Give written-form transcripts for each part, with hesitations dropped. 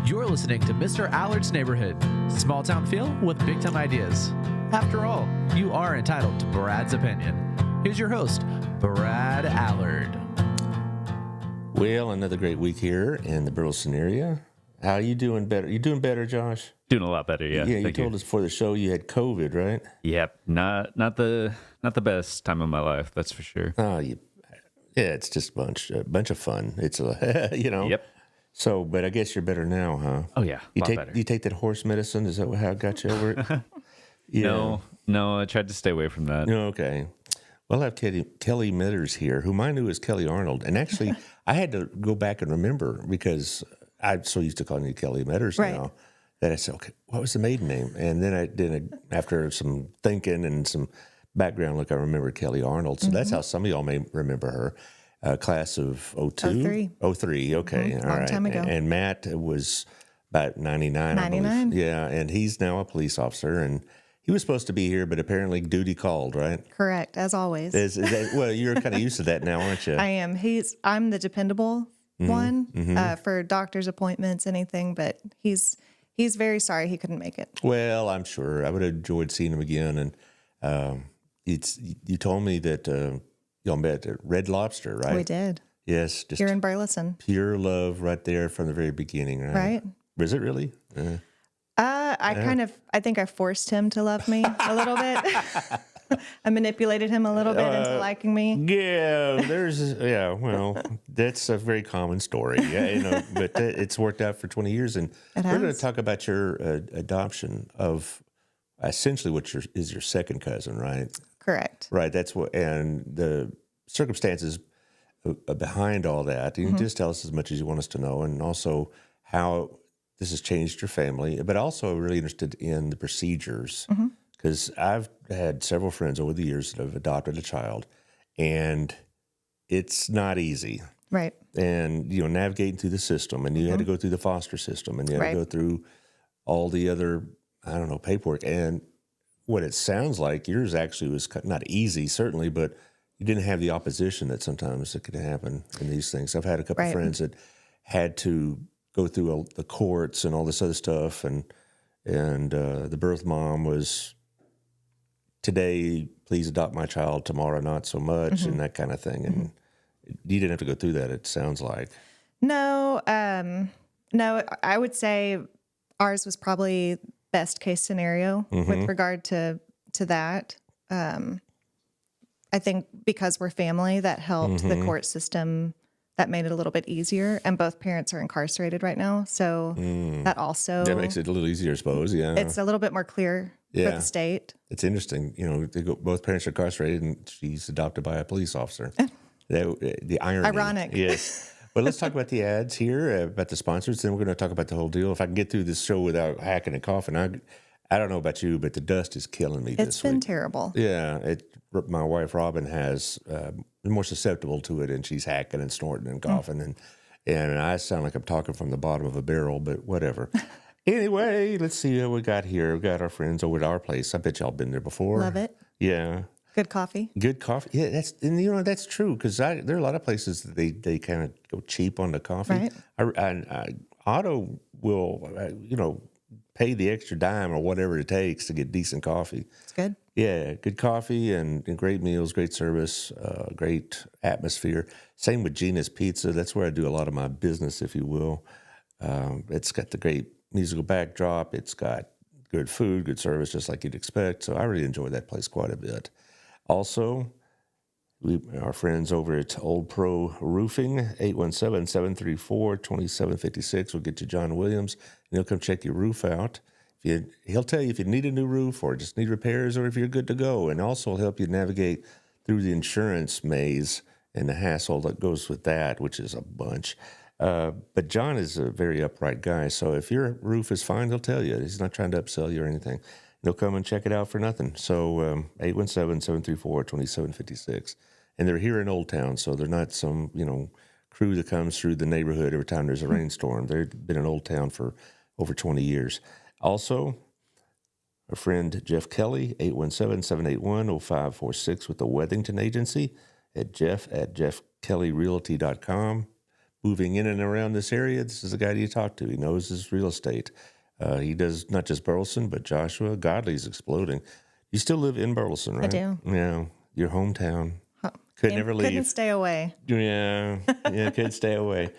You're listening to Mr. Allard's Neighborhood. Small town feel with big time ideas. After all, you are entitled to Brad's opinion. Here's your host, Brad Allard. Well, another great week here in the Burleson area. How you doing better? You doing better, Josh? Doing a lot better, yeah. Yeah, you told us before the show you had COVID, right? Yep, not the best time of my life, that's for sure. Oh, yeah, it's just a bunch of fun. It's Yep. So, but I guess you're better now, huh? Oh yeah, better. You take that horse medicine? Is that how it got you over it? Yeah. No, I tried to stay away from that. Okay. Well, I have Kelly Mitters here, whom I knew as Kelly Arnold, and actually, I had to go back and remember because I'm so used to calling you Kelly Mitters now that I said, okay, what was the maiden name? And then after some thinking and some background look, I remembered Kelly Arnold. So that's how some of y'all may remember her. Class of 02? 03, okay. All Long right. time ago. And Matt was about 99, I believe. Yeah, and he's now a police officer, and he was supposed to be here, but apparently duty called, right? Correct, as always. Is that, well, you're kind of used to that now, aren't you? I am. I'm the dependable one for doctor's appointments, anything, but he's very sorry he couldn't make it. Well, I'm sure. I would have enjoyed seeing him again. And you told me that y'all met at Red Lobster, right? We did. Yes. Just Here in Burleson. pure love right there from the very beginning, right? Right. Was it really? I think I forced him to love me a little bit. I manipulated him a little bit into liking me. Yeah, well, that's a very common story. Yeah, but it's worked out for 20 years. And we're going to talk about your adoption of essentially what is your second cousin, right? Correct. Right, that's what, and the circumstances behind all that. You can just tell us as much as you want us to know, and also how this has changed your family, but also really interested in the procedures, because I've had several friends over the years that have adopted a child, and it's not easy. Right. And, navigating through the system, and you had to go through the foster system, and you had to go through all the other, paperwork. And what it sounds like, yours actually was not easy, certainly, but you didn't have the opposition that sometimes it could happen in these things. I've had a couple of friends that had to go through the courts and all this other stuff, and the birth mom was, today, please adopt my child, tomorrow, not so much, and that kind of thing. And you didn't have to go through that, it sounds like. No, I would say ours was probably best case scenario with regard to that. I think because we're family, that helped the court system. That made it a little bit easier, and both parents are incarcerated right now, so that also that makes it a little easier, I suppose. Yeah, it's a little bit more clear for the state. It's interesting, both parents are incarcerated, and she's adopted by a police officer. The irony, ironic. Yes. Well, let's talk about the ads here, about the sponsors, then we're going to talk about the whole deal. If I can get through this show without hacking and coughing, I don't know about you, but the dust is killing me this week. It's been terrible. Yeah, my wife Robin has more susceptible to it, and she's hacking and snorting and coughing, and I sound like I'm talking from the bottom of a barrel, but whatever. Anyway, let's see what we got here. We got our friends over at our place. I bet y'all been there before. Love it. Yeah. Good coffee. Good coffee. Yeah, that's true, because there are a lot of places that they kind of go cheap on the coffee. Right. Otto will pay the extra dime or whatever it takes to get decent coffee. It's good. Yeah, good coffee and great meals, great service, great atmosphere. Same with Gina's Pizza. That's where I do a lot of my business, if you will. It's got the great musical backdrop. It's got good food, good service, just like you'd expect. So I really enjoy that place quite a bit. Also, our friends over at Old Pro Roofing, 817-734-2756 will get you John Williams, and he'll come check your roof out. He'll tell you if you need a new roof or just need repairs or if you're good to go, and also will help you navigate through the insurance maze and the hassle that goes with that, which is a bunch. But John is a very upright guy, so if your roof is fine, he'll tell you. He's not trying to upsell you or anything. He'll come and check it out for nothing. So 817-734-2756. And they're here in Old Town, so they're not some, crew that comes through the neighborhood every time there's a rainstorm. They've been in Old Town for over 20 years. Also, our friend Jeff Kelly, 817-781-0546 with the Wethington Agency at jeff@jeffkellyrealty.com. moving in and around this area, this is the guy that you talk to. He knows his real estate. He does not just Burleson, but Joshua. Godley's exploding. You still live in Burleson, right? I do. Yeah, your hometown. Could never leave. Couldn't stay away. Yeah, couldn't stay away.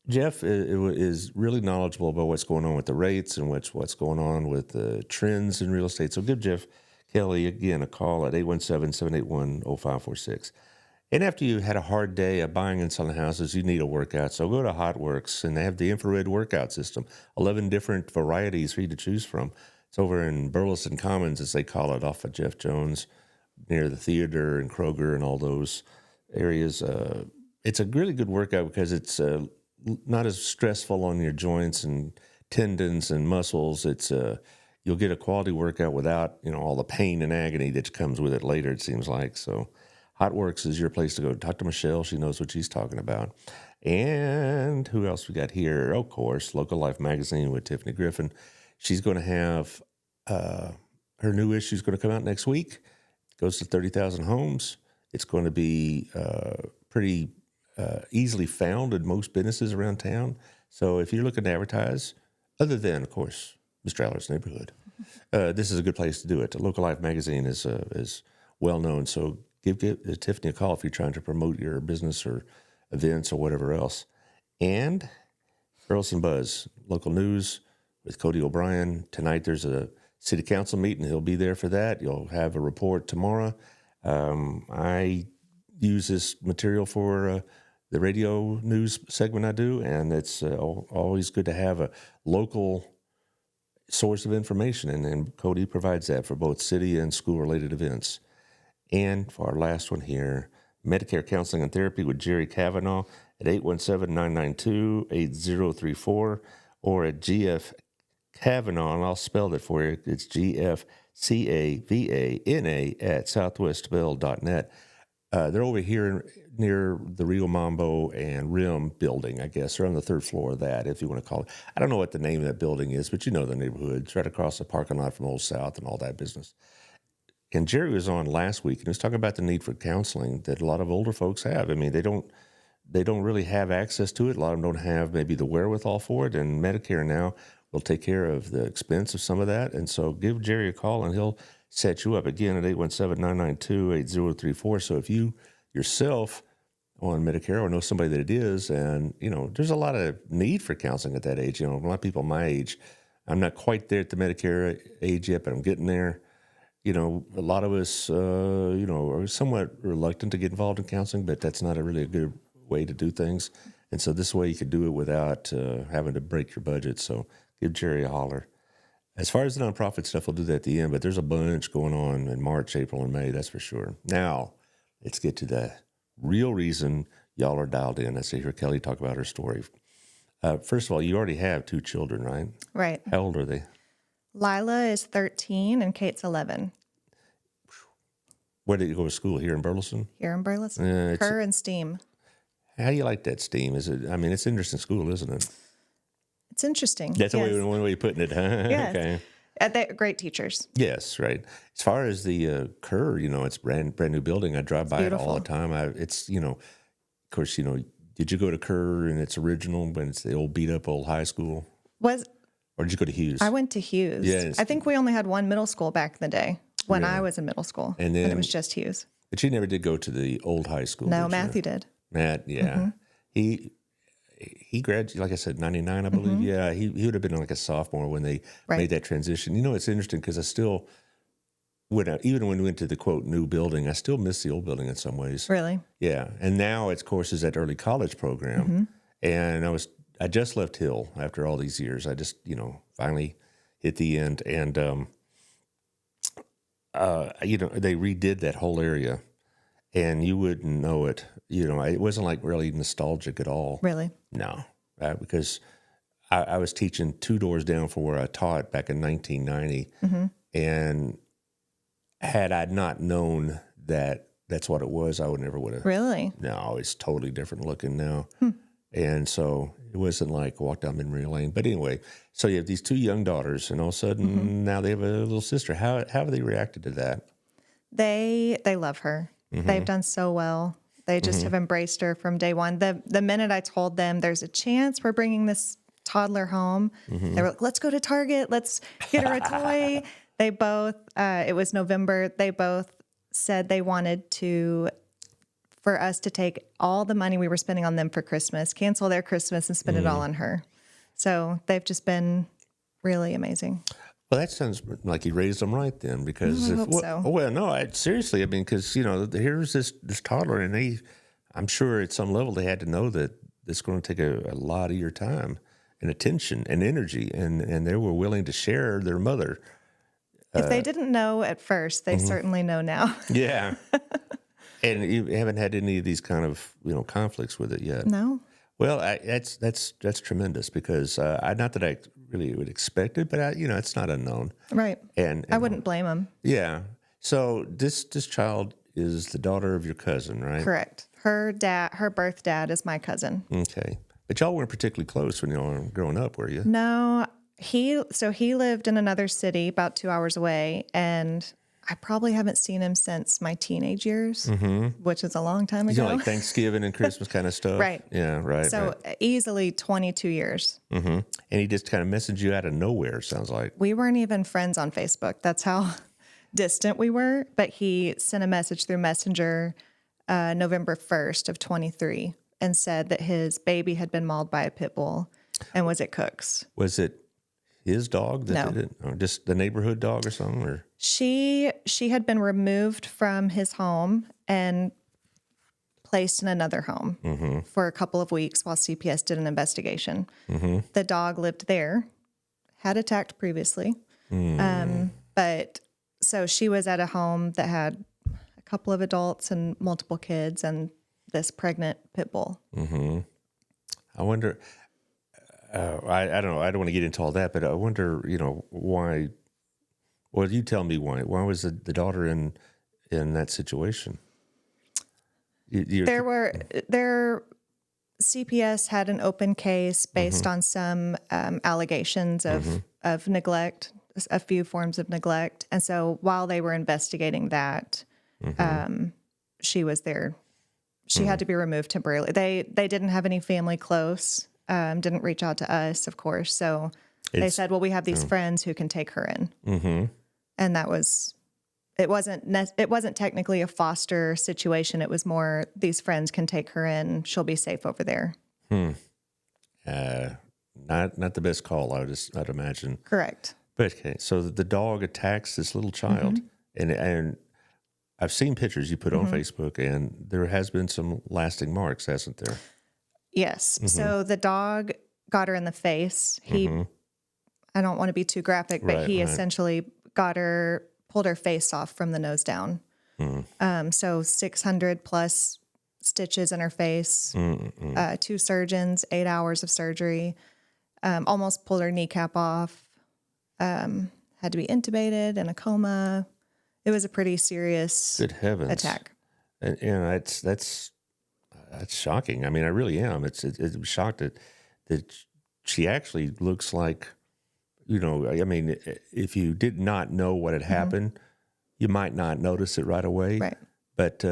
Jeff is really knowledgeable about what's going on with the rates and what's going on with the trends in real estate. So give Jeff Kelly, again, a call at 817-781-0546. And after you had a hard day of buying and selling houses, you need a workout. So go to HotWorks, and they have the infrared workout system, 11 different varieties for you to choose from. It's over in Burleson Commons, as they call it, off of Jeff Jones, near the theater and Kroger and all those areas. It's a really good workout because it's not as stressful on your joints and tendons and muscles. It's you'll get a quality workout without all the pain and agony that comes with it later, it seems like. So HotWorks is your place to go. Talk to Michelle. She knows what she's talking about. And who else we got here? Of course, Local Life Magazine with Tiffany Griffin. She's going to have her new issue is going to come out next week. It goes to 30,000 homes. It's going to be pretty easily found in most businesses around town. So if you're looking to advertise, other than, of course, Mr. Allard's neighborhood, this is a good place to do it. Local Life Magazine is well known. So give Tiffany a call if you're trying to promote your business or events or whatever else. And Burleson Buzz, local news with Cody O'Brien. Tonight there's a city council meeting. He'll be there for that. You'll have a report tomorrow. I use this material for the radio news segment I do, and it's always good to have a local source of information, and Cody provides that for both city and school-related events. And for our last one here, Medicare Counseling and Therapy with Jerry Kavanaugh at 817-992-8034 or at GF Kavanaugh, and I'll spell that for you. It's GFCAVANA at southwestbell.net. They're over here near the Rio Mambo and Rim building, I guess. They're on the third floor of that, if you want to call it. I don't know what the name of that building is, but you know the neighborhood. It's right across the parking lot from Old South and all that business. And Jerry was on last week, and he was talking about the need for counseling that a lot of older folks have. I mean, they don't really have access to it. A lot of them don't have maybe the wherewithal for it, and Medicare now will take care of the expense of some of that. And so give Jerry a call, and he'll set you up again at 817-992-8034. So if you yourself on Medicare or know somebody that it is, and there's a lot of need for counseling at that age. A lot of people my age, I'm not quite there at the Medicare age yet, but I'm getting there. A lot of us, are somewhat reluctant to get involved in counseling, but that's not really a good way to do things. And so this way you could do it without having to break your budget. So give Jerry a holler. As far as the nonprofit stuff, we'll do that at the end, but there's a bunch going on in March, April, and May, that's for sure. Now, let's get to the real reason y'all are dialed in. Let's hear Kelly talk about her story. First of all, you already have 2 children, right? Right. How old are they? Lila is 13 and Kate's 11. Where did you go to school? Here in Burleson? Here in Burleson. Her and STEAM. How do you like that STEAM? It's an interesting school, isn't it? It's interesting. That's one way of putting it, huh? Yes. Okay. They're great teachers. Yes, right. As far as the Kerr, it's brand new building. I drive by it all the time. Of course, did you go to Kerr in its original, when it's the old beat up old high school? Or did you go to Hughes? I went to Hughes. Yeah, I think we only had one middle school back in the day when I was in middle school, and it was just Hughes. But you never did go to the old high school. No, Matthew did. Matt, yeah. Mm-hmm. He graduated, like I said, 99, I believe. Mm-hmm. Yeah, he would have been like a sophomore when they made that transition. It's interesting because I still, even when we went to the, quote, new building, I still miss the old building in some ways. Really? Yeah. And now, of course, is that early college program. Mm-hmm. And I just left Hill after all these years. I just, finally hit the end. And, they redid that whole area. And you wouldn't know it. It wasn't like really nostalgic at all. Really? No, because I was teaching 2 doors down from where I taught back in 1990. Mm-hmm. And had I not known that that's what it was, I would have. Really? No, it's totally different looking now. And so it wasn't like walk down memory lane. But anyway, so you have these 2 young daughters, and all of a sudden now they have a little sister. How have they reacted to that? They love her. Mm-hmm. They've done so well. They just have embraced her from day one. The minute I told them there's a chance we're bringing this toddler home, they were like, let's go to Target. Let's get her a toy. They both, it was November. They both said they wanted for us to take all the money we were spending on them for Christmas, cancel their Christmas and spend it all on her. So they've just been really amazing. Well, that sounds like you raised them right then, because I hope so. Well, no, seriously, I mean, because here's this toddler, and I'm sure at some level they had to know that it's going to take a lot of your time and attention and energy, and they were willing to share their mother. If they didn't know at first, they certainly know now. Yeah, and you haven't had any of these kind of conflicts with it yet. No. Well, that's tremendous, because not that I really would expect it, but it's not unknown, Right. and I wouldn't blame them. Yeah. So this child is the daughter of your cousin, right? Correct. Her birth dad is my cousin. Okay. But y'all weren't particularly close when y'all were growing up, were you? No, he lived in another city about 2 hours away, and I probably haven't seen him since my teenage years, which is a long time ago. Like Thanksgiving and Christmas kind of stuff? Right. Yeah, right. So easily 22 years. And he just kind of messaged you out of nowhere, sounds like. We weren't even friends on Facebook. That's how distant we were. But he sent a message through Messenger November 1st of 23 and said that his baby had been mauled by a pit bull and was at Cook's. Was it his dog that did it? Or just the neighborhood dog or something? Or? She had been removed from his home and placed in another home for a couple of weeks while CPS did an investigation. The dog lived there, had attacked previously. But so she was at a home that had a couple of adults and multiple kids and this pregnant pit bull. I wonder, I don't know, I don't want to get into all that, but I wonder, why, well, you tell me why. Why was the daughter in that situation? CPS had an open case based on some allegations of neglect, a few forms of neglect. And so while they were investigating that, she was there. She had to be removed temporarily. They didn't have any family close, didn't reach out to us, of course. So they said, well, we have these friends who can take her in. And that was, it wasn't technically a foster situation. It was more, these friends can take her in. She'll be safe over there. Not the best call, I'd imagine. Correct. But okay, so the dog attacks this little child, and I've seen pictures you put on Facebook, and there has been some lasting marks, hasn't there? Yes. So the dog got her in the face. I don't want to be too graphic, but he essentially pulled her face off from the nose down. So 600 plus stitches in her face, 2 surgeons, 8 hours of surgery, almost pulled her kneecap off, had to be intubated in a coma. It was a pretty serious Good heavens. attack. And that's shocking. I mean, I really am. It's shocked that she actually looks like, I mean, if you did not know what had happened, you might not notice it right away. Right. But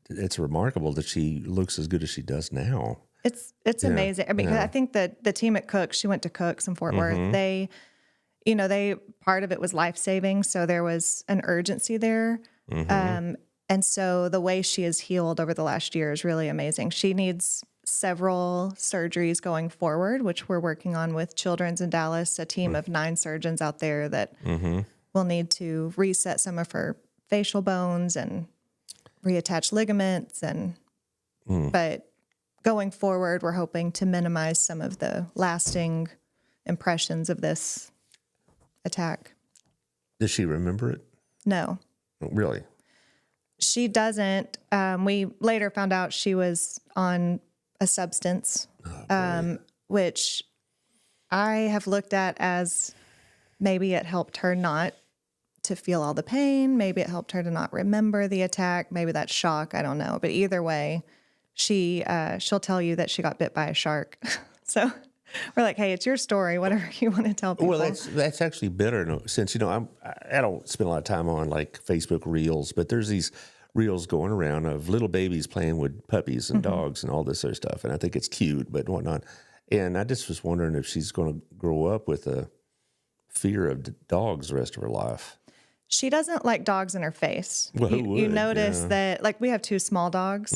it's remarkable that she looks as good as she does now. It's amazing. I mean, I think that the team at Cook's, she went to Cook's in Fort Worth. They part of it was life-saving. So there was an urgency there. And so the way she has healed over the last year is really amazing. She needs several surgeries going forward, which we're working on with Children's in Dallas, a team of 9 surgeons out there that will need to reset some of her facial bones and reattach ligaments. But going forward, we're hoping to minimize some of the lasting impressions of this attack. Does she remember it? No. Really? She doesn't. We later found out she was on a substance, which I have looked at as maybe it helped her not to feel all the pain. Maybe it helped her to not remember the attack. Maybe that's shock. I don't know. But either way, she'll tell you that she got bit by a shark. So we're like, hey, it's your story. Whatever you want to tell people. Well, that's actually better since I don't spend a lot of time on like Facebook Reels, but there's these reels going around of little babies playing with puppies and dogs and all this other stuff. And I think it's cute, but whatnot. And I just was wondering if she's going to grow up with a fear of dogs the rest of her life. She doesn't like dogs in her face. Well, who You would? notice Yeah. that, like, we have 2 small dogs.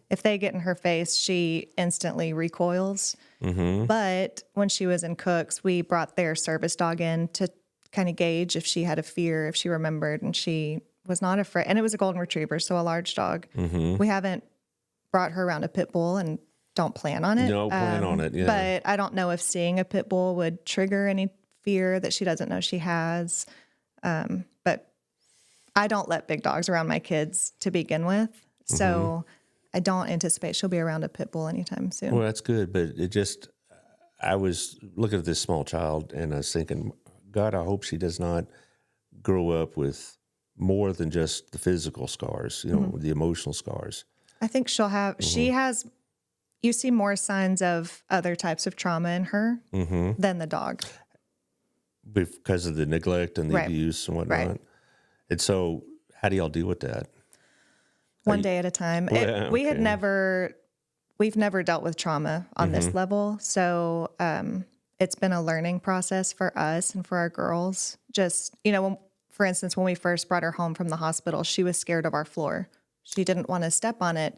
If they get in her face, she instantly recoils. But when she was in Cook's, we brought their service dog in to kind of gauge if she had a fear, if she remembered, and she was not afraid. And it was a golden retriever, so a large dog. We haven't brought her around a pit bull and don't plan on it. No plan on it, yeah. But I don't know if seeing a pit bull would trigger any fear that she doesn't know she has. But I don't let big dogs around my kids to begin with. So I don't anticipate she'll be around a pit bull anytime soon. Well, that's good. But it just, I was looking at this small child and I was thinking, God, I hope she does not grow up with more than just the physical scars, you know, the emotional scars. I think she'll have, she has, you see more signs of other types of trauma in her than the dog. Because of the neglect and the Right. abuse and whatnot. Right. And so, how do y'all deal with that? One day at a time. Well, We've never dealt with trauma on this level. So it's been a learning process for us and for our girls. Just, you know, for instance, when we first brought her home from the hospital, she was scared of our floor. She didn't want to step on it.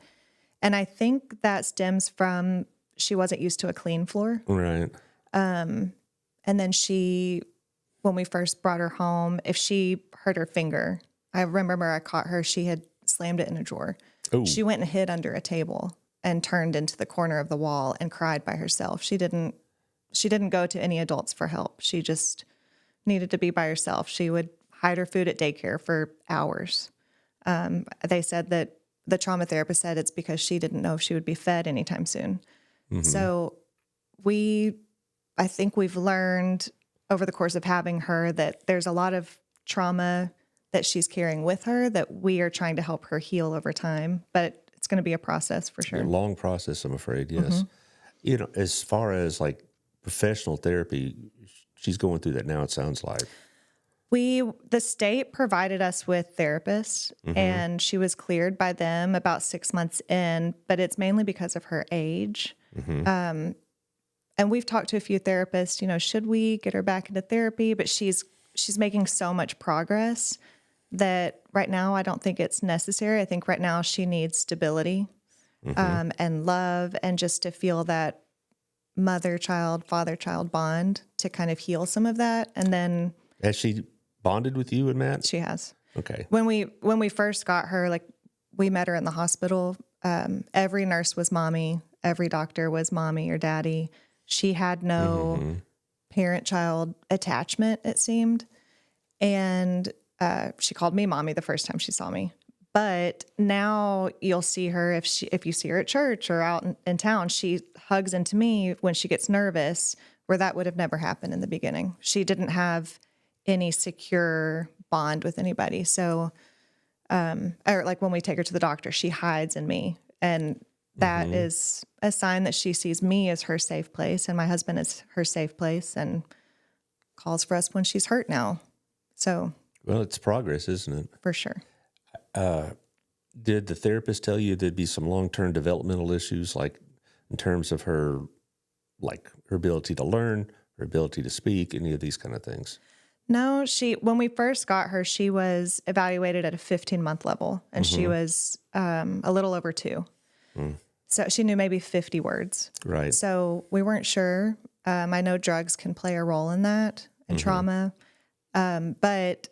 And I think that stems from she wasn't used to a clean floor. Right. And then when we first brought her home, if she hurt her finger, I remember I caught her, she had slammed it in a drawer. Ooh. She went and hid under a table and turned into the corner of the wall and cried by herself. She didn't go to any adults for help. She just needed to be by herself. She would hide her food at daycare for hours. They said that the trauma therapist said it's because she didn't know if she would be fed anytime soon. So I think we've learned over the course of having her that there's a lot of trauma that she's carrying with her that we are trying to help her heal over time. But it's going to be a process for sure. A long process, I'm afraid, yes. You know, as far as like professional therapy, she's going through that now, it sounds like. The state provided us with therapists and she was cleared by them about 6 months in, but it's mainly because of her age. And we've talked to a few therapists, you know, should we get her back into therapy? But she's making so much progress that right now I don't think it's necessary. I think right now she needs stability and love and just to feel that mother-child, father-child bond to kind of heal some of that. And then... Has she bonded with you and Matt? She has. Okay. When we first got her, like we met her in the hospital. Every nurse was mommy. Every doctor was mommy or daddy. She had no parent-child attachment, it seemed. And she called me mommy the first time she saw me. But now you'll see her, if you see her at church or out in town, she hugs into me when she gets nervous, where that would have never happened in the beginning. She didn't have any secure bond with anybody. So, or like when we take her to the doctor, she hides in me. And that is a sign that she sees me as her safe place and my husband as her safe place and calls for us when she's hurt now. So. Well, it's progress, isn't it? For sure. Did the therapist tell you there'd be some long-term developmental issues, like in terms of her ability to learn, her ability to speak, any of these kind of things? No, when we first got her, she was evaluated at a 15-month level, and she was a little over 2. So she knew maybe 50 words. Right. So we weren't sure. I know drugs can play a role in that and trauma. But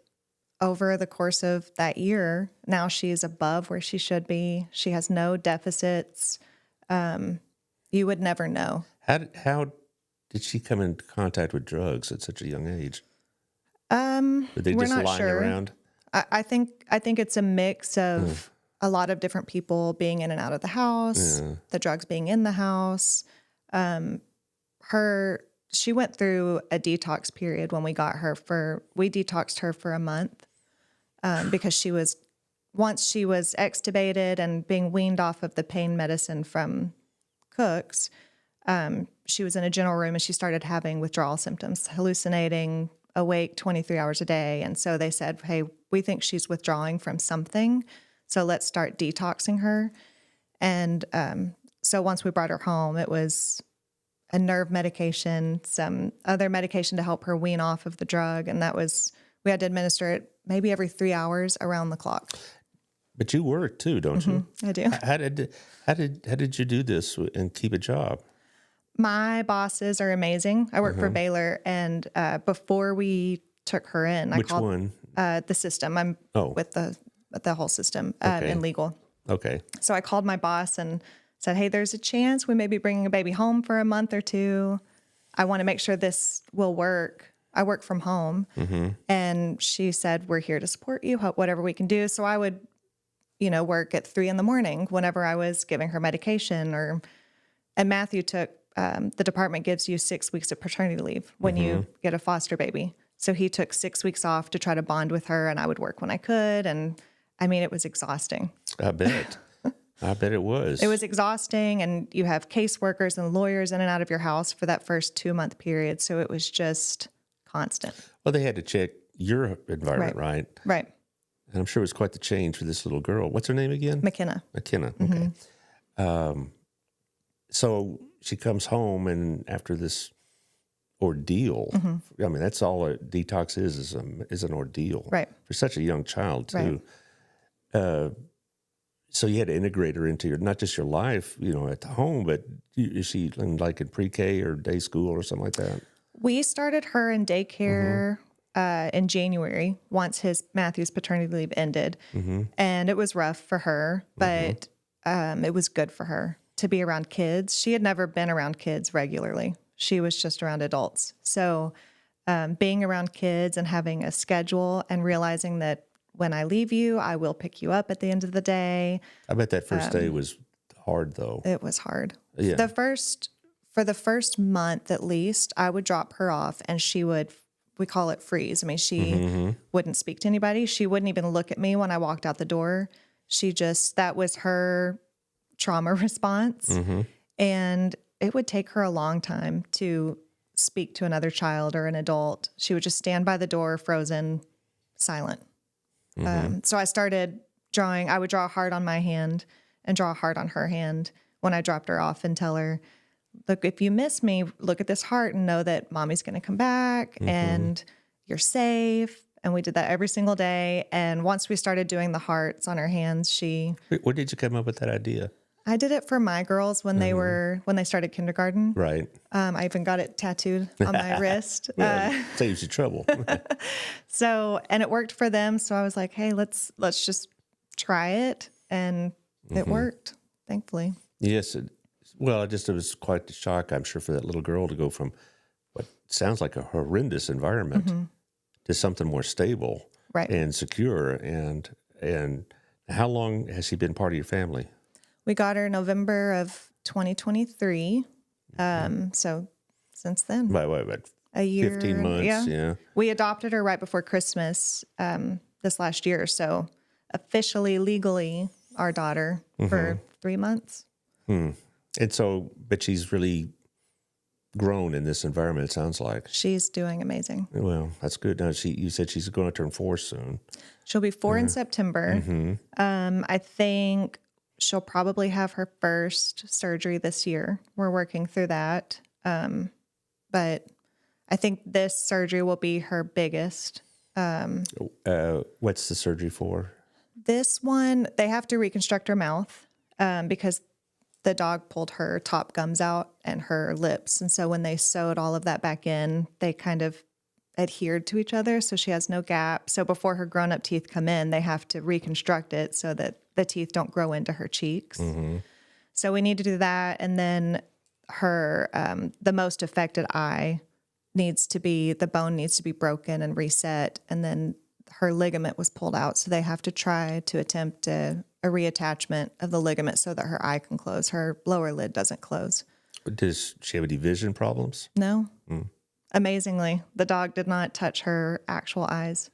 over the course of that year, now she's above where she should be. She has no deficits. You would never know. How did she come into contact with drugs at such a young age? Were they we're just not lying sure. around? I I think it's a mix of a lot of different people being in and out of the house, the drugs being in the house. She went through a detox period when we got her. We detoxed her for a month because once she was extubated and being weaned off of the pain medicine from Cook's, she was in a general room and she started having withdrawal symptoms, hallucinating, awake 23 hours a day. And so they said, hey, we think she's withdrawing from something. So let's start detoxing her. And so once we brought her home, it was a nerve medication, some other medication to help her wean off of the drug. And we had to administer it maybe every 3 hours around the clock. But you work too, don't you? I do. How did you do this and keep a job? My bosses are amazing. I work for Baylor, and before we took her in, I Which called one? The system. I'm with the whole system in legal. Okay. So I called my boss and said, "Hey, there's a chance we may be bringing a baby home for a month or two. I want to make sure this will work. I work from home." And she said, "We're here to support you, whatever we can do." So I would, work at 3 a.m. whenever I was giving her medication. And Matthew took, the department gives you 6 weeks of paternity leave when you get a foster baby. So he took 6 weeks off to try to bond with her, and I would work when I could. And I mean, it was exhausting. I bet. I bet it was. It was exhausting, and you have caseworkers and lawyers in and out of your house for that first 2-month period. So it was just constant. Well, they had to check your environment, right? Right. And I'm sure it was quite the change for this little girl. What's her name again? McKenna. McKenna. Okay. So she comes home, and after this ordeal, I mean, that's all a detox is an ordeal. Right. For such a young child, too. Right. So you had to integrate her into not just your life, at the home, but is she in pre-K or day school or something like that? We started her in daycare in January once Matthew's paternity leave ended. And it was rough for her, but it was good for her to be around kids. She had never been around kids regularly. She was just around adults. So being around kids and having a schedule and realizing that when I leave you, I will pick you up at the end of the day. I bet that first day was hard, though. It was hard. Yeah. For the first month at least, I would drop her off and she would, we call it freeze. I mean, she wouldn't speak to anybody. She wouldn't even look at me when I walked out the door. That was her trauma response. And it would take her a long time to speak to another child or an adult. She would just stand by the door, frozen, silent. So I started drawing. I would draw a heart on my hand and draw a heart on her hand when I dropped her off and tell her, "Look, if you miss me, look at this heart and know that mommy's going to come back and you're safe." And we did that every single day. And once we started doing the hearts on her hands, Where did you come up with that idea? I did it for my girls when they started kindergarten. Right. I even got it tattooed on my wrist. Well, saves you trouble. And it worked for them. So I was like, "Hey, let's just try it." And it worked, thankfully. Yes. It was quite the shock, I'm sure, for that little girl to go from what sounds like a horrendous environment to something more stable and secure. And how long has she been part of your family? We got her November of 2023. So since then. What, a year. 15 months, yeah. We adopted her right before Christmas this last year. So officially, legally, our daughter for 3 months. And so, but she's really grown in this environment, it sounds like. She's doing amazing. Well, that's good. Now, you said she's going to turn 4 soon. She'll be 4 in September. I think she'll probably have her first surgery this year. We're working through that. But I think this surgery will be her biggest. What's the surgery for? This one, they have to reconstruct her mouth because the dog pulled her top gums out and her lips. And so when they sewed all of that back in, they kind of adhered to each other. So she has no gap. So before her grown-up teeth come in, they have to reconstruct it so that the teeth don't grow into her cheeks. So we need to do that. And then her, the most affected eye the bone needs to be broken and reset. And then her ligament was pulled out. So they have to try to attempt a reattachment of the ligament so that her eye can close. Her lower lid doesn't close. Does she have any vision problems? No. Amazingly, the dog did not touch her actual eyes.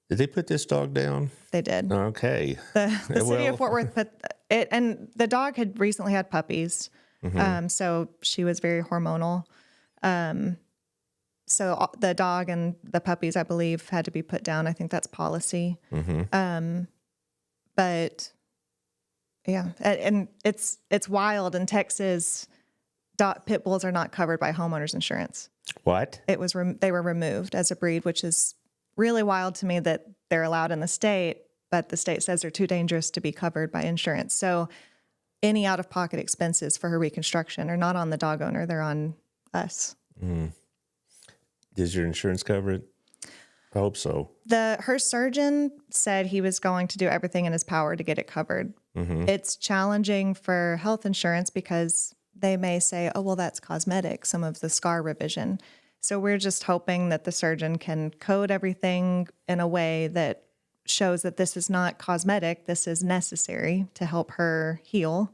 Did they put this dog down? They did. Okay. The city of Fort Worth put it, and the dog had recently had puppies. So she was very hormonal. So the dog and the puppies, I believe, had to be put down. I think that's policy. But yeah, and it's wild in Texas. Pit bulls are not covered by homeowners insurance. What? It was they were removed as a breed, which is really wild to me that they're allowed in the state, but the state says they're too dangerous to be covered by insurance. So any out-of-pocket expenses for her reconstruction are not on the dog owner; they're on us. Does your insurance cover it? I hope so. Her surgeon said he was going to do everything in his power to get it covered. It's challenging for health insurance because they may say, oh, well, that's cosmetic, some of the scar revision. So we're just hoping that the surgeon can code everything in a way that shows that this is not cosmetic, this is necessary to help her heal.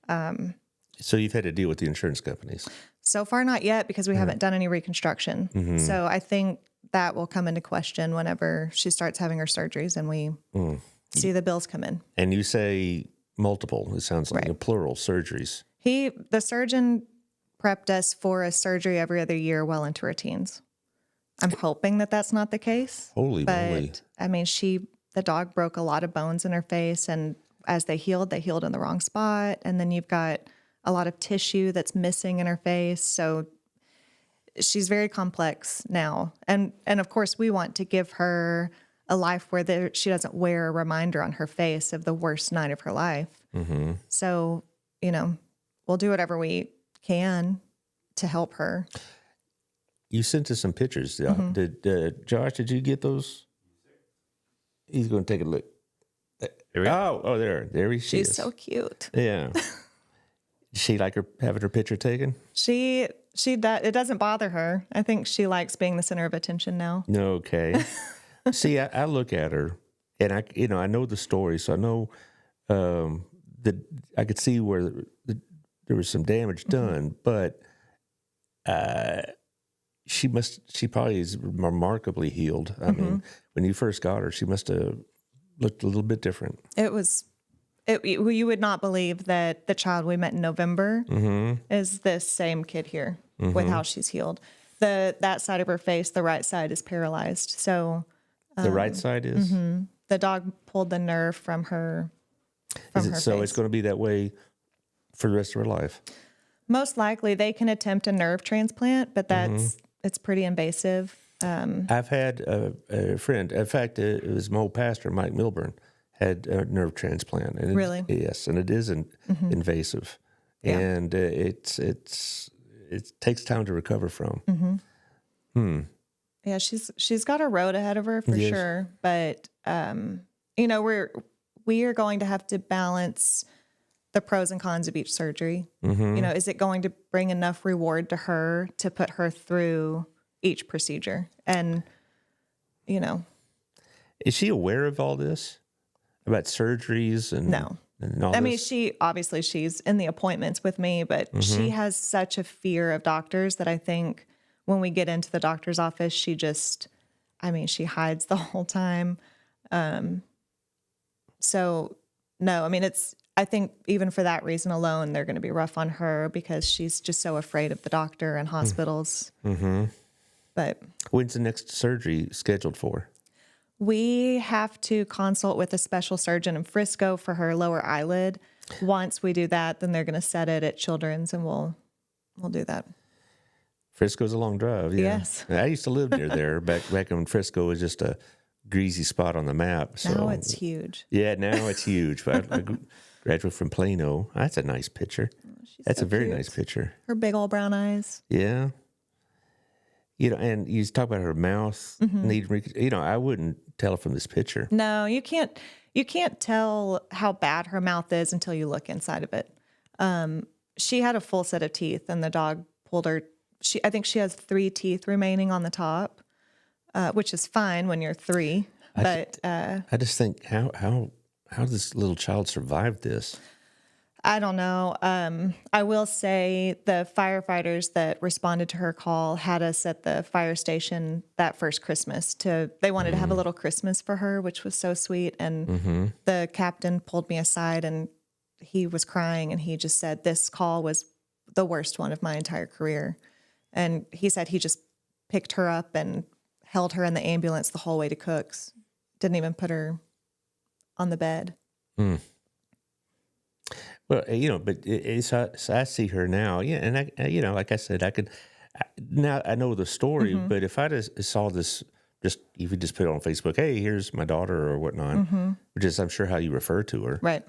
So you've had to deal with the insurance companies? So far, not yet, because we haven't done any reconstruction. So I think that will come into question whenever she starts having her surgeries and we see the bills come in. And you say multiple, it sounds like a plural, surgeries. The surgeon prepped us for a surgery every other year well into her teens. I'm hoping that that's not the case. Holy moly. I mean, the dog broke a lot of bones in her face, and as they healed in the wrong spot. And then you've got a lot of tissue that's missing in her face. So she's very complex now. And of course, we want to give her a life where she doesn't wear a reminder on her face of the worst night of her life. So, we'll do whatever we can to help her. You sent us some pictures. Did Josh, did you get those? He's going to take a look. There she is. She's so cute. Yeah. She like having her picture taken? She it doesn't bother her. I think she likes being the center of attention now. Okay. See, I look at her, and I know the story, so I know that I could see where there was some damage done, but she probably is remarkably healed. I mean, when you first got her, she must have looked a little bit different. You would not believe that the child we met in November is this same kid here with how she's healed. That side of her face, the right side, is paralyzed. So the right side is? The dog pulled the nerve from her face. So it's going to be that way for the rest of her life? Most likely. They can attempt a nerve transplant, but it's pretty invasive. I've had a friend, in fact, it was my old pastor, Mike Milburn, had a nerve transplant. And really? Yes, and it is invasive. Yeah. And it takes time to recover from. Yeah, she's got a road ahead of her for sure. But, we are going to have to balance the pros and cons of each surgery. Is it going to bring enough reward to her to put her through each procedure? And, Is she aware of all this? About surgeries and no. And all I mean, this? she's in the appointments with me, but she has such a fear of doctors that I think when we get into the doctor's office, she hides the whole time. So no, I mean, I think even for that reason alone, they're going to be rough on her because she's just so afraid of the doctor and hospitals. But when's the next surgery scheduled for? We have to consult with a special surgeon in Frisco for her lower eyelid. Once we do that, then they're going to set it at Children's, and we'll do that. Frisco's a long drive. Yeah. Yes. I used to live near there back when Frisco was just a greasy spot on the map. So now it's huge. Yeah, now it's huge. But I graduated from Plano. That's a nice picture. That's so a very cute. nice picture. Her big old brown eyes. Yeah. And you talk about her mouth. I wouldn't tell from this picture. No, you can't tell how bad her mouth is until you look inside of it. She had a full set of teeth, and the dog pulled her. I think she has 3 teeth remaining on the top, which is fine when you're 3. But I just think how this little child survived this. I don't know. I will say the firefighters that responded to her call had us at the fire station that first Christmas. They wanted to have a little Christmas for her, which was so sweet. And the captain pulled me aside, and he was crying, and he just said, this call was the worst one of my entire career. And he said he just picked her up and held her in the ambulance the whole way to Cook's. Didn't even put her on the bed. Well, but so I see her now. Yeah. And like I said, now I know the story, but if I just saw this, if you just put it on Facebook, hey, here's my daughter or whatnot, which is, I'm sure, how you refer to her. Right.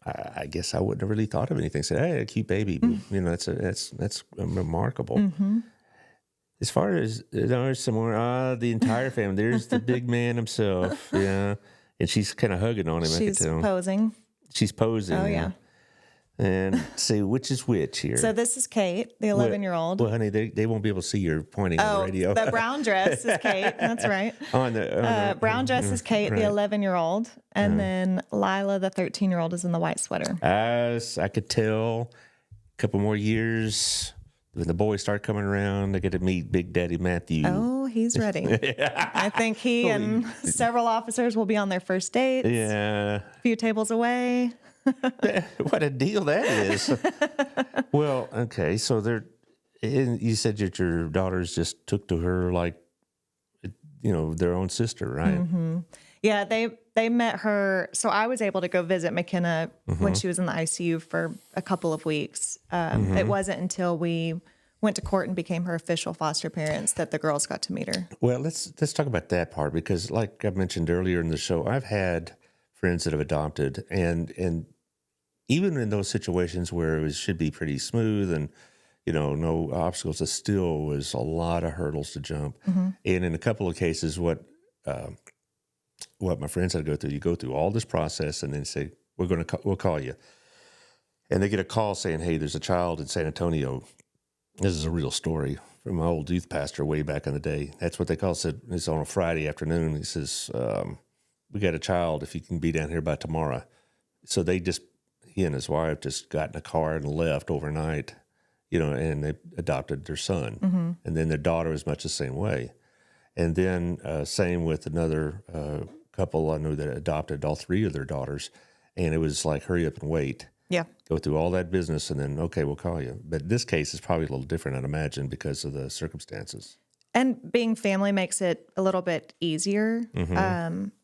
I guess I wouldn't have really thought of anything. Say, hey, a cute baby. That's remarkable. As far as there's some more, the entire family. There's the big man himself. Yeah, and she's kind of hugging on him. I She's can tell. posing. She's posing. Oh, yeah. And see which is which here. So this is Kate, the 11-year-old. Well, honey, they won't be able to see you pointing on the radio. The brown dress is Kate. That's right. on the Brown dress is Kate, the 11-year-old. And then Lila, the 13-year-old, is in the white sweater. As I could tell, a couple more years, when the boys start coming around, they get to meet Big Daddy Matthew. Oh, he's ready. I think he and several officers will be on their first dates. Yeah. A few tables away. What a deal that is. Well, okay, so you said that your daughters just took to her like, their own sister, right? Mm-hmm. Yeah, they met her. So I was able to go visit McKenna when she was in the ICU for a couple of weeks. It wasn't until we went to court and became her official foster parents that the girls got to meet her. Well, let's talk about that part, because like I mentioned earlier in the show, I've had friends that have adopted, and even in those situations where it should be pretty smooth and no obstacles, it still was a lot of hurdles to jump. And in a couple of cases, what my friends had to go through, you go through all this process and then say, we'll call you, and they get a call saying, hey, there's a child in San Antonio. This is a real story from my old youth pastor way back in the day. That's what they call. Said it's on a Friday afternoon. He says, we got a child, if you can be down here by tomorrow. So he and his wife just got in a car and left overnight, and they adopted their son. And then their daughter was much the same way. And then same with another couple I knew that adopted all three of their daughters. And it was like, hurry up and wait. Yeah. Go through all that business and then, okay, we'll call you. But this case is probably a little different, I'd imagine, because of the circumstances. And being family makes it a little bit easier.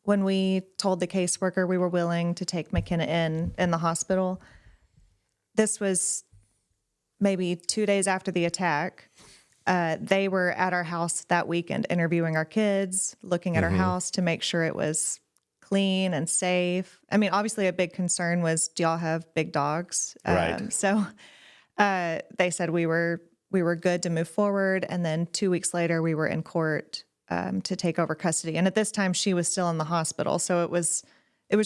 When we told the caseworker we were willing to take McKenna in the hospital, this was maybe 2 days after the attack. They were at our house that weekend interviewing our kids, looking at our house to make sure it was clean and safe. I mean, obviously a big concern was, do y'all have big dogs? Right. So they said we were good to move forward. And then 2 weeks later, we were in court to take over custody. And at this time, she was still in the hospital. So it was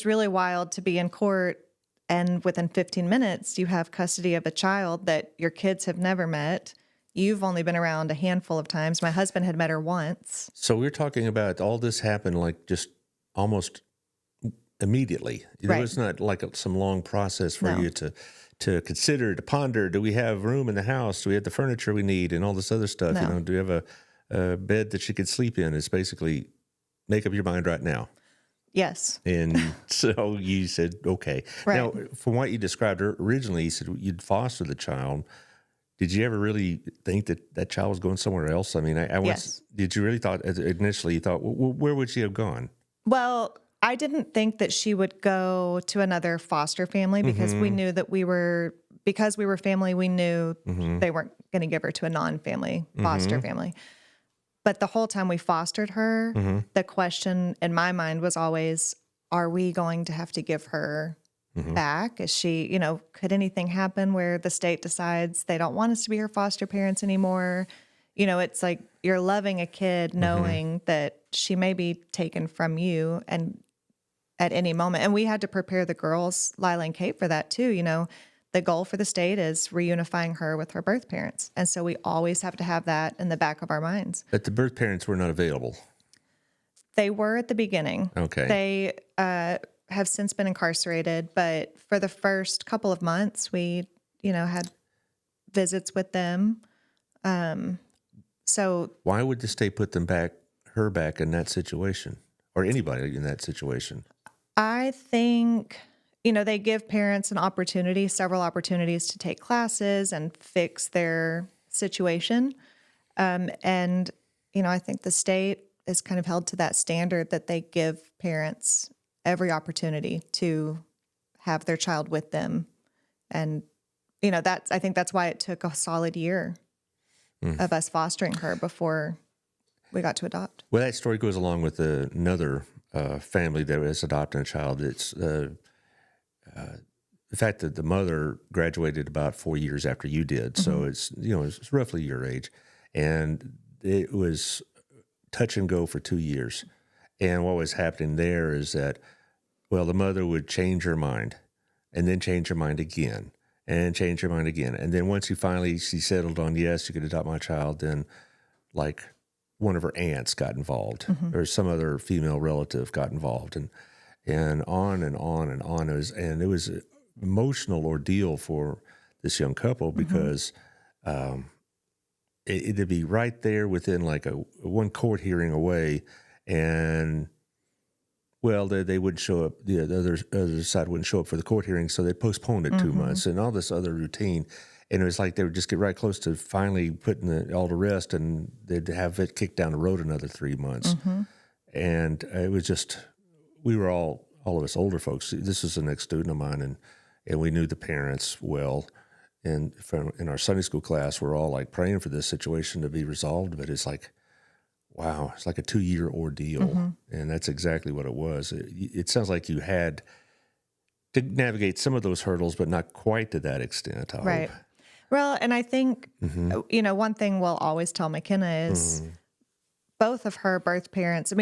really wild to be in court, and within 15 minutes, you have custody of a child that your kids have never met. You've only been around a handful of times. My husband had met her once. So we're talking about all this happened like just almost immediately. Right. It's not like some long process for you to consider, to ponder. Do we have room in the house? Do we have the furniture we need and all this other stuff? No. Do we have a bed that she could sleep in? It's basically make up your mind right now. Yes. And so you said, okay. Right. Now, from what you described originally, you said you'd foster the child. Did you ever really think that child was going somewhere else? I mean, Yes. Did you really initially you thought, where would she have gone? Well, I didn't think that she would go to another foster family because we knew that because we were family, we knew they weren't going to give her to a non-family foster family. But the whole time we fostered her, the question in my mind was always, are we going to have to give her back? Is she, could anything happen where the state decides they don't want us to be her foster parents anymore? It's like you're loving a kid knowing that she may be taken from you and at any moment. And we had to prepare the girls, Lila and Kate, for that too. The goal for the state is reunifying her with her birth parents. And so we always have to have that in the back of our minds. But the birth parents were not available. They were at the beginning. Okay. They have since been incarcerated, but for the first couple of months, we, had visits with them. So why would the state put her back in that situation, or anybody in that situation? I think, they give parents several opportunities to take classes and fix their situation. I think the state is kind of held to that standard that they give parents every opportunity to have their child with them. And, I think that's why it took a solid year of us fostering her before we got to adopt. Well, that story goes along with another family that was adopting a child. It's the fact that the mother graduated about 4 years after you did. So it's, it's roughly your age. And it was touch and go for 2 years. And what was happening there is that, well, the mother would change her mind and then change her mind again and change her mind again. And then once she settled on, yes, you could adopt my child, then like one of her aunts got involved or some other female relative got involved and on and on and on. It was an emotional ordeal for this young couple because it'd be right there within like a one court hearing away, and well, they wouldn't show up. The other side wouldn't show up for the court hearing, so they postponed it 2 months and all this other routine. And it was like they would just get right close to finally putting it all to rest, and they'd have it kicked down the road another 3 months. And it was just, we were all of us older folks. This was an ex-student of mine, and we knew the parents well. And in our Sunday school class, we're all like praying for this situation to be resolved. But it's like, wow, it's like a 2-year ordeal. And that's exactly what it was. It sounds like you had to navigate some of those hurdles, but not quite to that extent, I Right. hope. Well, and I think, one thing we'll always tell McKenna is both of her birth parents,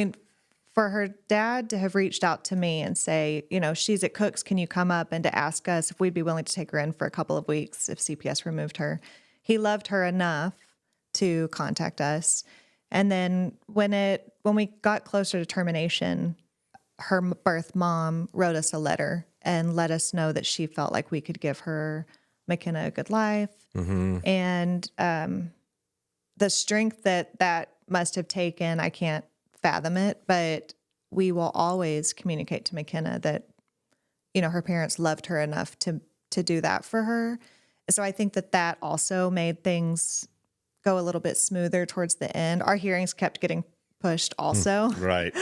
for her dad to have reached out to me and say, she's at Cook's, can you come up, and to ask us if we'd be willing to take her in for a couple of weeks if CPS removed her. He loved her enough to contact us. And then when we got closer to termination, her birth mom wrote us a letter and let us know that she felt like we could give her McKenna a good life. And the strength that must have taken, I can't fathom it, but we will always communicate to McKenna that, her parents loved her enough to do that for her. So I think that also made things go a little bit smoother towards the end. Our hearings kept getting pushed also. Right.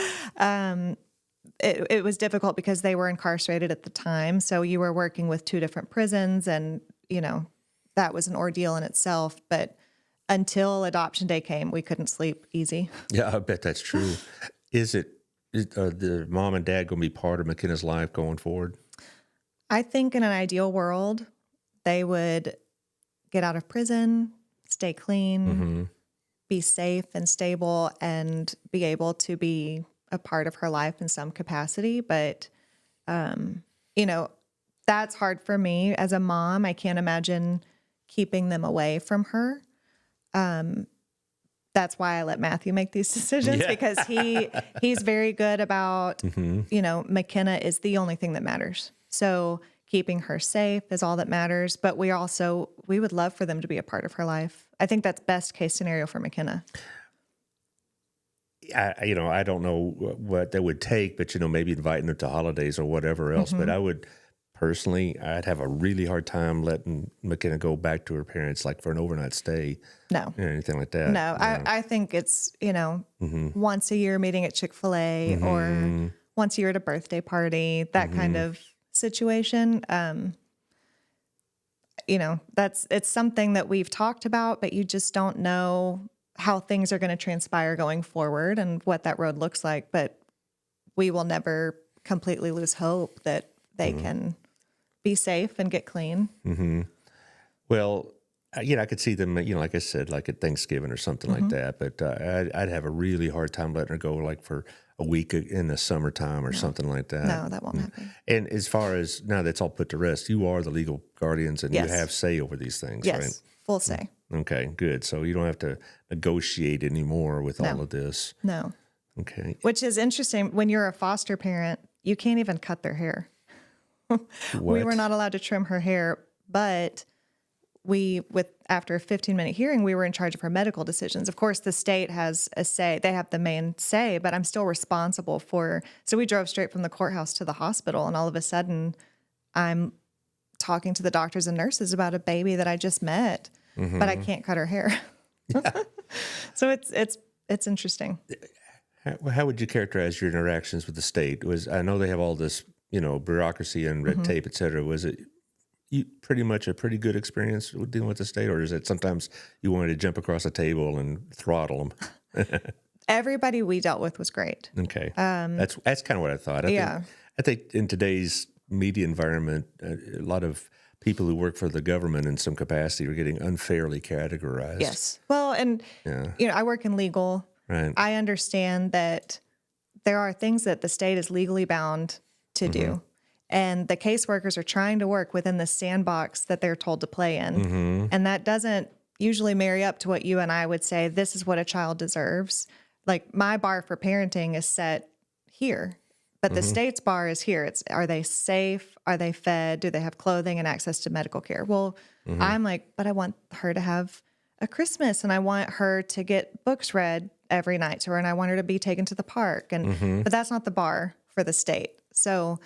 It was difficult because they were incarcerated at the time. So you were working with 2 different prisons, and, that was an ordeal in itself. But until adoption day came, we couldn't sleep easy. Yeah, I bet that's true. Are the mom and dad going to be part of McKenna's life going forward? I think in an ideal world, they would get out of prison, stay clean, be safe and stable, and be able to be a part of her life in some capacity. But, that's hard for me as a mom. I can't imagine keeping them away from her. That's why I let Matthew make these decisions, because he's very good about, McKenna is the only thing that matters. So keeping her safe is all that matters. But we would love for them to be a part of her life. I think that's best case scenario for McKenna. I don't know what that would take, but, maybe inviting them to holidays or whatever else. But I would personally, I'd have a really hard time letting McKenna go back to her parents, like for an overnight stay. No. Or anything like that. No, I think it's, once a year meeting at Chick-fil-A or once a year at a birthday party, that kind of situation. It's something that we've talked about, but you just don't know how things are going to transpire going forward and what that road looks like. But we will never completely lose hope that they can be safe and get clean. Well, I could see them, like I said, like at Thanksgiving or something like that. But I'd have a really hard time letting her go like for a week in the summertime or something like that. No, that won't happen. And as far as now that's all put to rest, you are the legal guardians and you have say over these things, Yes, right? full say. Okay, good. So you don't have to negotiate anymore with all of this. No. Okay. Which is interesting. When you're a foster parent, you can't even cut their hair. We were not allowed to trim her hair, but after a 15-minute hearing, we were in charge of her medical decisions. Of course, the state has a say. They have the main say, but I'm still responsible so we drove straight from the courthouse to the hospital, and all of a sudden I'm talking to the doctors and nurses about a baby that I just met, but I can't cut her hair. So it's interesting. How would you characterize your interactions with the state? I know they have all this, bureaucracy and red tape, et cetera. Was it pretty much a pretty good experience with dealing with the state, or is it sometimes you wanted to jump across a table and throttle them? Everybody we dealt with was great. Okay, that's kind of what I thought. I think in today's media environment, a lot of people who work for the government in some capacity are getting unfairly categorized. Yes. Well, and I work in legal. Right. I understand that there are things that the state is legally bound to do. And the caseworkers are trying to work within the sandbox that they're told to play in. And that doesn't usually marry up to what you and I would say, this is what a child deserves. Like my bar for parenting is set here, but the state's bar is here. Are they safe? Are they fed? Do they have clothing and access to medical care? Well, I'm like, but I want her to have a Christmas and I want her to get books read every night to her and I want her to be taken to the park. And but that's not the bar for the state. So,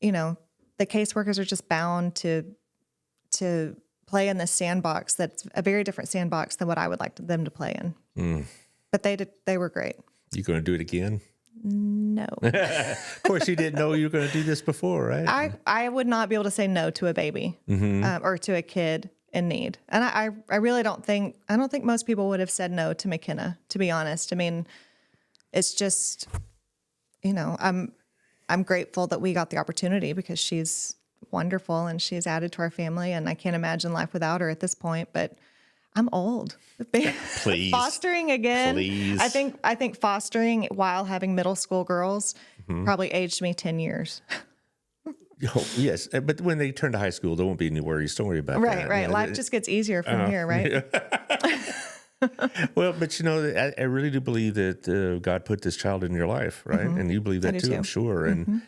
the caseworkers are just bound to play in this sandbox that's a very different sandbox than what I would like them to play in. But they were great. You going to do it again? No. Of course, you didn't know you were going to do this before, right? I would not be able to say no to a baby or to a kid in need. And I really don't think most people would have said no to McKenna, to be honest. I mean, it's just, I'm grateful that we got the opportunity because she's wonderful and she's added to our family and I can't imagine life without her at this point, but I'm old. Please. Fostering again. Please. I think fostering while having middle school girls probably aged me 10 years. Oh, yes, but when they turn to high school, there won't be any worries. Don't worry about that. Right. Life just gets easier from here, right? Well, but I really do believe that God put this child in your life, right? And you believe that too, I'm sure. And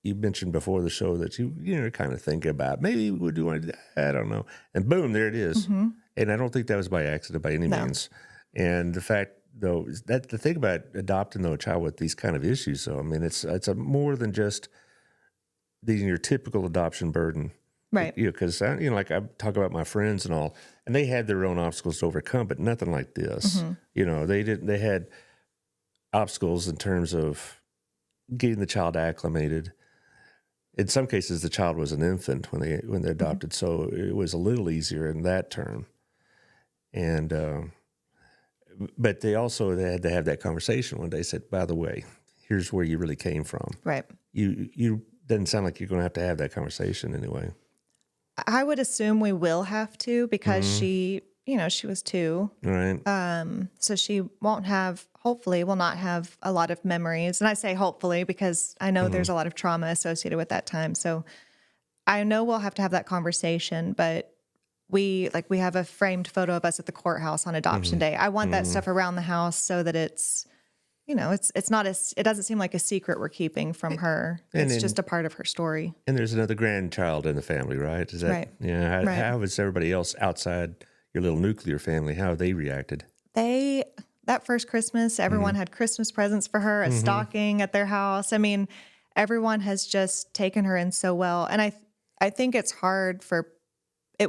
you mentioned before the show that you kind of think about maybe would you want to do that? I don't know, and boom, there it is. And I don't think that was by accident by any means. And the fact, though, that the thing about adopting a child with these kind of issues, though, I mean, it's a more than just your typical adoption burden. Right. Because like I talk about my friends and all, and they had their own obstacles to overcome, but nothing like this. They had obstacles in terms of getting the child acclimated. In some cases, the child was an infant when they adopted, so it was a little easier in that term. And but they had to have that conversation one day. Said, by the way, here's where you really came from. Right. You doesn't sound like you're going to have that conversation anyway. I would assume we will have to because she was 2. Right. So she hopefully will not have a lot of memories. And I say hopefully because I know there's a lot of trauma associated with that time. So I know we'll have to have that conversation, but we have a framed photo of us at the courthouse on adoption day. I want that stuff around the house so that it's, it's not it doesn't seem like a secret we're keeping from her. It's just a part of her story. And there's another grandchild in the family, right? Is that right? Yeah. Right. How was everybody else outside your little nuclear family? How have they reacted? That first Christmas, everyone had Christmas presents for her, a stocking at their house. I mean, everyone has just taken her in so well. And I think it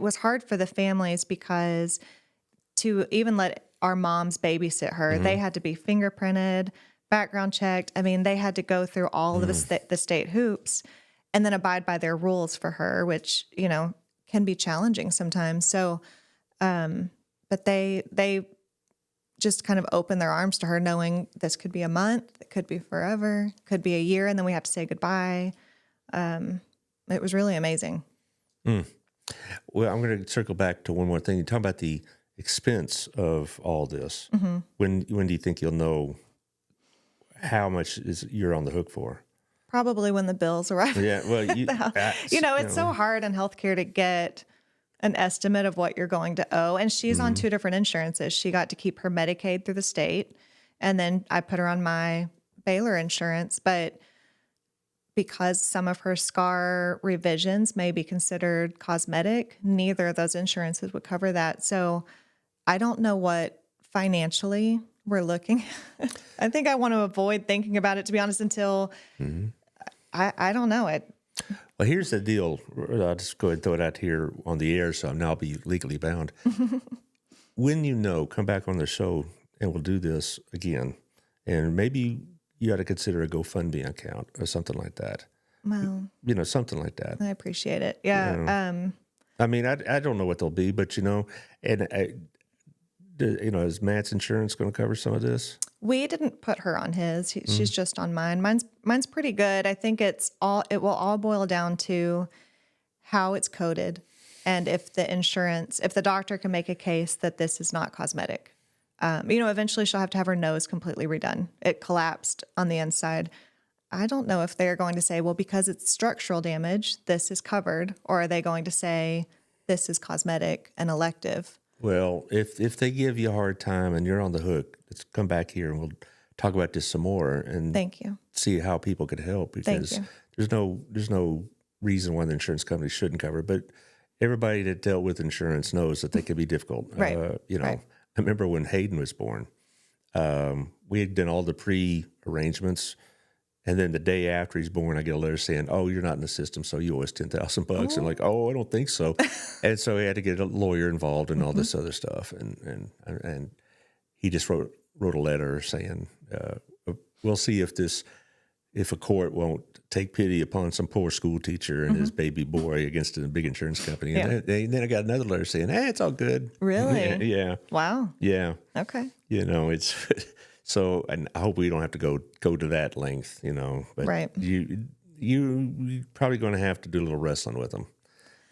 was hard for the families because to even let our moms babysit her, they had to be fingerprinted, background checked. I mean, they had to go through all of the state hoops and then abide by their rules for her, which, can be challenging sometimes. So, but they just kind of opened their arms to her knowing this could be a month, it could be forever, could be a year, and then we have to say goodbye. It was really amazing. Well, I'm going to circle back to one more thing. You talk about the expense of all this. When do you think you'll know how much you're on the hook for? Probably when the bills arrive. Yeah, well, it's so hard in healthcare to get an estimate of what you're going to owe. And she's on 2 different insurances. She got to keep her Medicaid through the state, and then I put her on my Baylor insurance. But because some of her scar revisions may be considered cosmetic, neither of those insurances would cover that. So I don't know what financially we're looking at. I think I want to avoid thinking about it, to be honest, until I don't know it. Well, here's the deal. I'll just go ahead and throw it out here on the air, so now I'll be legally bound. When come back on the show and we'll do this again. And maybe you ought to consider a GoFundMe account or something like that. Well, Something like that. I appreciate it. Yeah. I mean, I don't know what they'll be, but is Matt's insurance going to cover some of this? We didn't put her on his. She's just on mine. Mine's pretty good. I think it will all boil down to how it's coded and if the doctor can make a case that this is not cosmetic. Eventually she'll have to have her nose completely redone. It collapsed on the inside. I don't know if they're going to say, well, because it's structural damage, this is covered, or are they going to say this is cosmetic and elective? Well, if they give you a hard time and you're on the hook, let's come back here and we'll talk about this some more and Thank you. see how people could help, because there's no reason why the insurance company shouldn't cover it. But everybody that dealt with insurance knows that they can be difficult. Right. I remember when Hayden was born, we had done all the pre-arrangements. And then the day after he's born, I get a letter saying, "Oh, you're not in the system, so you owe us $10,000." I'm like, "Oh, I don't think so." And so he had to get a lawyer involved and all this other stuff. And he just wrote a letter saying, "We'll see if a court won't take pity upon some poor school teacher and his baby boy against a big insurance company." Yeah. And then I got another letter saying, "Hey, it's all good." Really? Yeah. Wow. Yeah. Okay. It's. So, and I hope we don't have to go to that length, But Right. you're probably going to have to do a little wrestling with them,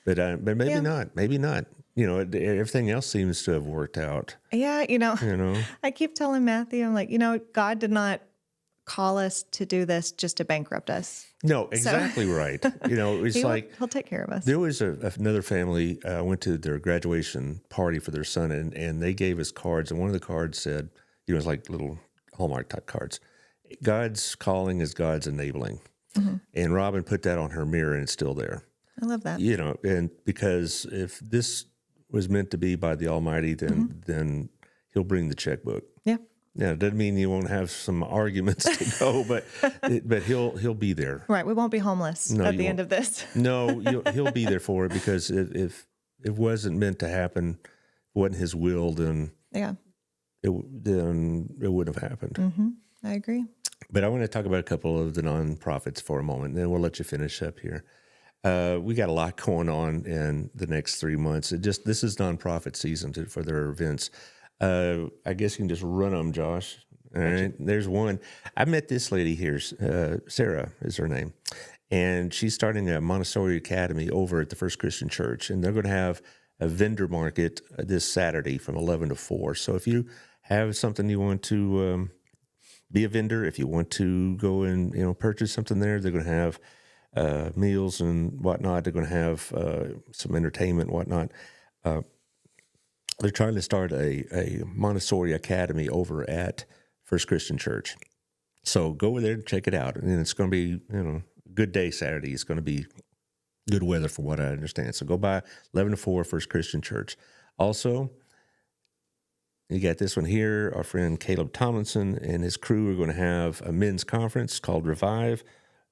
but maybe not. Maybe not. Everything else seems to have worked out. Yeah. I keep telling Matthew, I'm like, God did not call us to do this just to bankrupt us. No, exactly right. It's He'll take care of us. There was another family went to their graduation party for their son, and they gave us cards, and one of the cards said, it was like little Hallmark type cards. God's calling is God's enabling. Mm-hmm. And Robin put that on her mirror and it's still there. I love that. And because if this was meant to be by the Almighty, then he'll bring the checkbook. Yeah. Yeah, it doesn't mean you won't have some arguments to go, but he'll be there. Right. We won't be homeless at the end of this. No, he'll be there for it, because if it wasn't meant to happen, wasn't his will, then it wouldn't have happened. Mm-hmm. I agree. But I want to talk about a couple of the nonprofits for a moment, and then we'll let you finish up here. We got a lot going on in the next 3 months. This is nonprofit season for their events. I guess you can just run them, Josh. All right. There's one. I met this lady here. Sarah is her name. And she's starting a Montessori Academy over at the First Christian Church. And they're going to have a vendor market this Saturday from 11 to 4. So if you have something you want to be a vendor, if you want to go and purchase something there, they're going to have meals and whatnot. They're going to have some entertainment and whatnot. They're trying to start a Montessori Academy over at First Christian Church. So go over there and check it out. And it's going to be, a good day Saturday. It's going to be good weather from what I understand. So go by 11 to 4, First Christian Church. Also, you got this one here. Our friend Caleb Tomlinson and his crew are going to have a men's conference called Revive.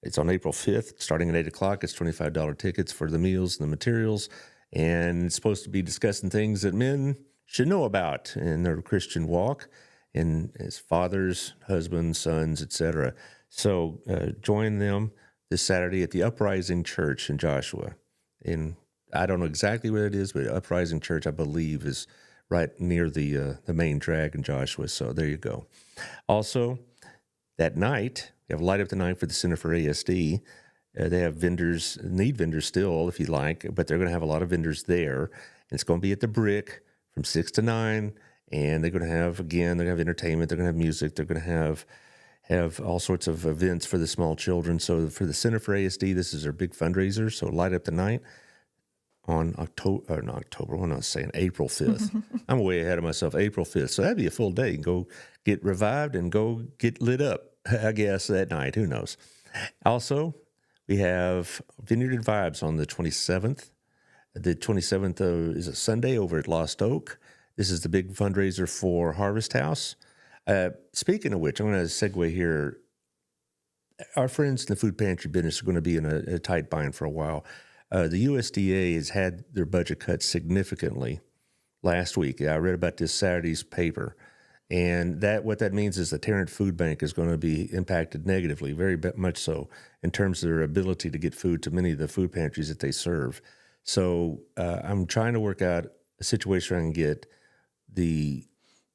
It's on April 5th, starting at 8 o'clock. It's $25 tickets for the meals and the materials. And it's supposed to be discussing things that men should know about in their Christian walk, and as fathers, husbands, sons, etc. So join them this Saturday at the Uprising Church in Joshua. And I don't know exactly where it is, but Uprising Church, I believe, is right near the main drag in Joshua. So there you go. Also, that night, we have Light Up the Night for the Center for ASD. They have vendors, need vendors still if you like, but they're going to have a lot of vendors there. And it's going to be at the Brick from 6 to 9. And they're going to have, again, they're going to have entertainment. They're going to have music. They're going to have all sorts of events for the small children. So for the Center for ASD, this is their big fundraiser. So Light Up the Night on April 5th. I'm way ahead of myself, April 5th. So that'd be a full day. You can go get revived and go get lit up, I guess, that night. Who knows? Also, we have Vineyard Vibes on the 27th. The 27th is a Sunday over at Lost Oak. This is the big fundraiser for Harvest House. Speaking of which, I'm going to segue here. Our friends in the food pantry business are going to be in a tight bind for a while. The USDA has had their budget cut significantly last week. I read about this Saturday's paper, And what that means is the Tarrant Food Bank is going to be impacted negatively, very much so, in terms of their ability to get food to many of the food pantries that they serve. So I'm trying to work out a situation where I can get the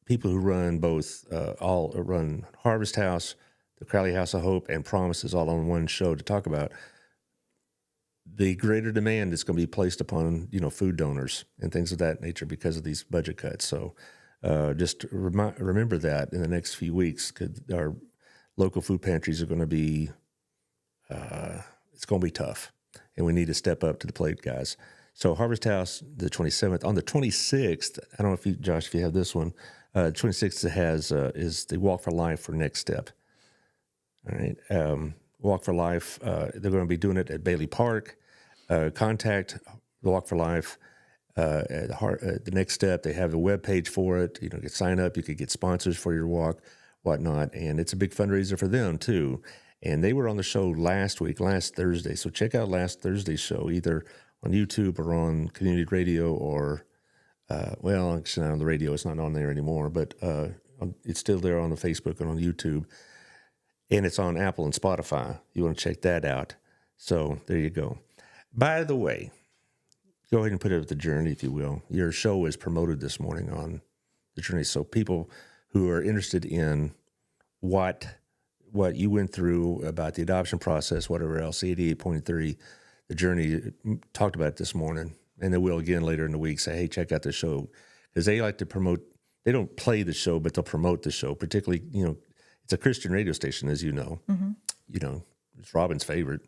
people who run both, all run Harvest House, the Crowley House of Hope, and Promises all on one show to talk about the greater demand that's going to be placed upon, food donors and things of that nature because of these budget cuts. So just remember that in the next few weeks, because our local food pantries are going to be, it's going to be tough, and we need to step up to the plate, guys. So Harvest House, the 27th. On the 26th, I don't know if you, Josh, if you have this one, 26th has is the Walk for Life for Next Step. All right. Walk for Life, they're going to be doing it at Bailey Park. Contact the Walk for Life. The Next Step, they have a webpage for it. You can sign up. You could get sponsors for your walk, whatnot. And it's a big fundraiser for them, too. And they were on the show last Thursday. So check out last Thursday's show, either on YouTube or on community radio or, actually not on the radio. It's not on there anymore, but it's still there on the Facebook and on YouTube. And it's on Apple and Spotify. You want to check that out. So there you go. By the way, go ahead and put it at the Journey, if you will. Your show is promoted this morning on the Journey. So people who are interested in what you went through about the adoption process, whatever else, 88.3, the Journey talked about it this morning. And they will again later in the week say, hey, check out the show. Because they like to promote, they don't play the show, but they'll promote the show. Particularly, it's a Christian radio station, as you know. Mm-hmm. It's Robin's favorite.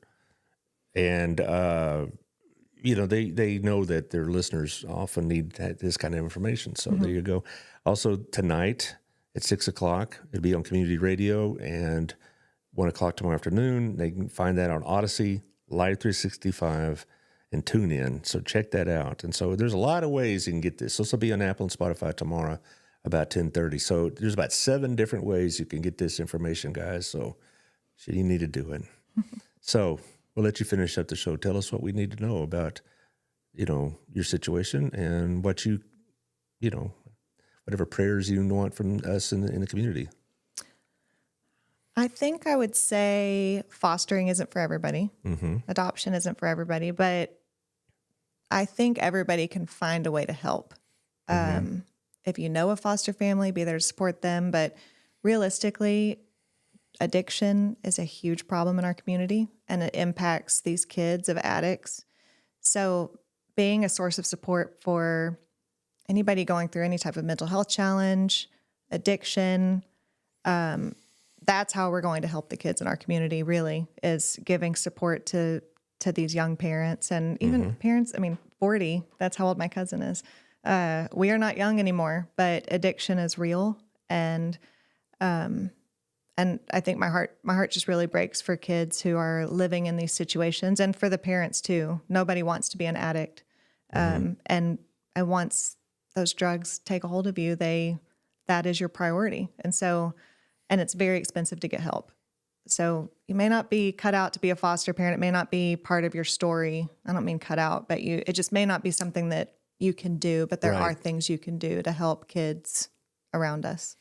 And, they know that their listeners often need this kind of information. So there you go. Also, tonight at 6 o'clock, it'll be on community radio, and 1 o'clock tomorrow afternoon. They can find that on Odyssey, Live 365, and TuneIn. So check that out. And so there's a lot of ways you can get this. This will be on Apple and Spotify tomorrow about 10:30. So there's about 7 different ways you can get this information, guys. So you need to do it. So we'll let you finish up the show. Tell us what we need to know about, your situation and what whatever prayers you want from us in the community. I think I would say fostering isn't for everybody. Mm-hmm. Adoption isn't for everybody, but I think everybody can find a way to help. Mm-hmm. If you know a foster family, be there to support them. But realistically, addiction is a huge problem in our community, and it impacts these kids of addicts. So being a source of support for anybody going through any type of mental health challenge, addiction, that's how we're going to help the kids in our community, really, is giving support to these young parents and even parents. 40, that's how old my cousin is. We are not young anymore, but addiction is real. And I think my heart just really breaks for kids who are living in these situations, and for the parents too. Nobody wants to be an addict. And once those drugs take a hold of you, that is your priority. And it's very expensive to get help. So you may not be cut out to be a foster parent. It may not be part of your story. I don't mean cut out, but it just may not be something that you can do, but there are things you can do to help kids around us.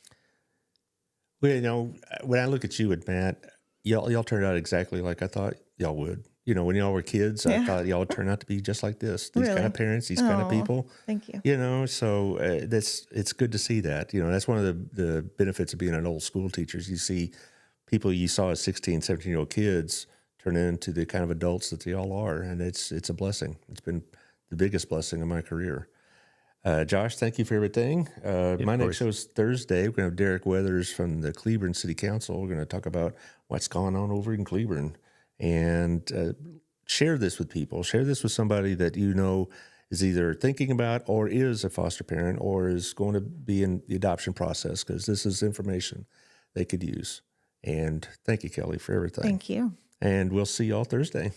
Well, when I look at you and Matt, y'all turned out exactly like I thought y'all would. When y'all were kids, I thought y'all would turn out to be just like this. These kind of parents, these kind of people. Thank you. So it's good to see that. That's one of the benefits of being an old school teacher. You see people you saw as 16, 17-year-old kids turn into the kind of adults that they all are, and it's a blessing. It's been the biggest blessing of my career. Josh, thank you for everything. My next show is Thursday. We're going to have Derek Weathers from the Cleburne City Council. We're going to talk about what's going on over in Cleburne and share this with people. Share this with somebody that is either thinking about or is a foster parent or is going to be in the adoption process, because this is information they could use. And thank you, Kelly, for everything. Thank you. And we'll see y'all Thursday.